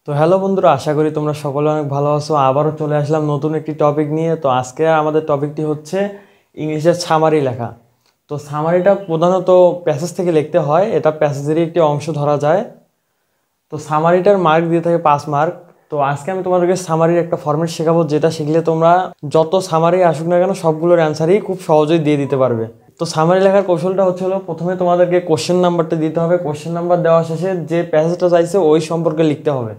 তো হ্যালো বন্ধুরা, আশা করি তোমরা সকলে অনেক ভালো আছো। আবারও চলে আসলাম নতুন একটি টপিক নিয়ে। তো আজকে আমাদের টপিকটি হচ্ছে ইংলিশের সামারি লেখা। তো সামারিটা প্রধানত প্যাসেজ থেকে লিখতে হয়, এটা প্যাসেজেরই একটি অংশ ধরা যায়। তো সামারিটার মার্ক দিয়ে থাকে 5 মার্ক। তো আজকে আমি তোমাদেরকে সামারির একটা ফরম্যাট শেখাবো, যেটা শিখলে তোমরা যত সামারি আসুক না কেন সবগুলোর অ্যান্সারই খুব সহজেই দিয়ে দিতে পারবে। তো সামারি লেখার কৌশলটা হলো প্রথমে তোমাদেরকে কোশ্চেন নাম্বারটা দিতে হবে। কোশ্চেন নাম্বার দেওয়া শেষে যে প্যাসেজটা চাইছে ওই সম্পর্কে লিখতে হবে।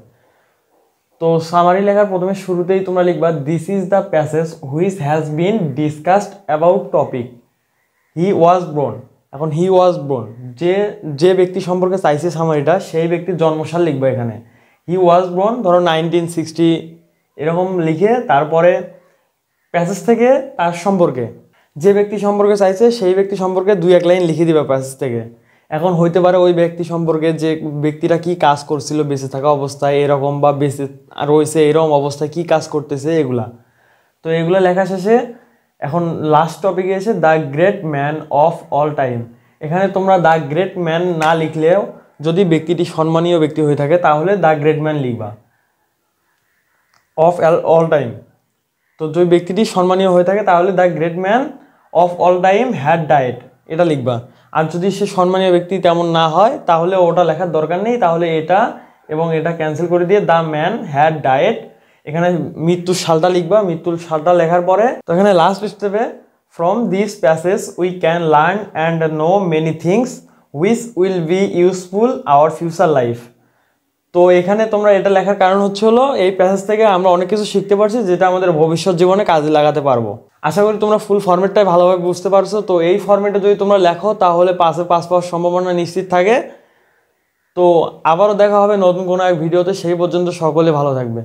তো সামারি লেখার প্রথমে শুরুতেই তোমরা লিখবা, this is the passage which has been discussed about topic he was born. এখন হি ওয়াজ বোর্ন, যে যে ব্যক্তি সম্পর্কে চাইছে সামারিটা, সেই ব্যক্তির জন্মসাল লিখবা এখানে। হি ওয়াজ বোর্ন ধরো 1960 এরকম লিখে তারপরে প্যাসেজ থেকে তার সম্পর্কে, যে ব্যক্তি সম্পর্কে চাইছে সেই ব্যক্তি সম্পর্কে 2-1 লাইন লিখে দিবা প্যাসেজ থেকে। এখন হইতে পারে ওই ব্যক্তি সম্পর্কে যে ব্যক্তিটা কি কাজ করছিল বেঁচে থাকা অবস্থায় এরকম, বা বেঁচে রয়েছে এরকম অবস্থায় কি কাজ করতেছে এগুলা। তো এগুলো লেখা শেষে এখন লাস্ট টপিকে এসে the great man of all time. এখানে তোমরা দ্য গ্রেট ম্যান না লিখলেও, যদি ব্যক্তিটি সম্মানীয় ব্যক্তি হয়ে থাকে তাহলে দ্য গ্রেট ম্যান লিখবা, অফ অল টাইম। তো যদি ব্যক্তিটি সম্মানীয় হয়ে থাকে তাহলে the great man of all time had died, এটা লিখবা। আর যদি সে সম্মানীয় ব্যক্তি তেমন না হয় তাহলে ওটা লেখার দরকার নেই, তাহলে এটা এবং এটা ক্যান্সেল করে দিয়ে দ্য ম্যান হ্যাড ডায়েড, এখানে মৃত্যুর সালটা লিখবা। মৃত্যুর সালটা লেখার পরে তো এখানে লাস্ট স্টেপে, from this passage we can learn and know many things which will be useful our future life. তো এখানে তোমরা এটা লেখার কারণ হলো এই প্যাসেজ থেকে আমরা অনেক কিছু শিখতে পারছি যেটা আমাদের ভবিষ্যৎ জীবনে কাজে লাগাতে পারবো। আশা করি তোমরা ফুল ফরম্যাটটাই ভালোভাবে বুঝতে পারছো। তো এই ফরম্যাটে যদি তোমরা লেখো তাহলে 5-এ 5 পাওয়ার সম্ভাবনা নিশ্চিত থাকে। তো আবারও দেখা হবে নতুন কোনো এক ভিডিওতে, সেই পর্যন্ত সকলে ভালো থাকবে।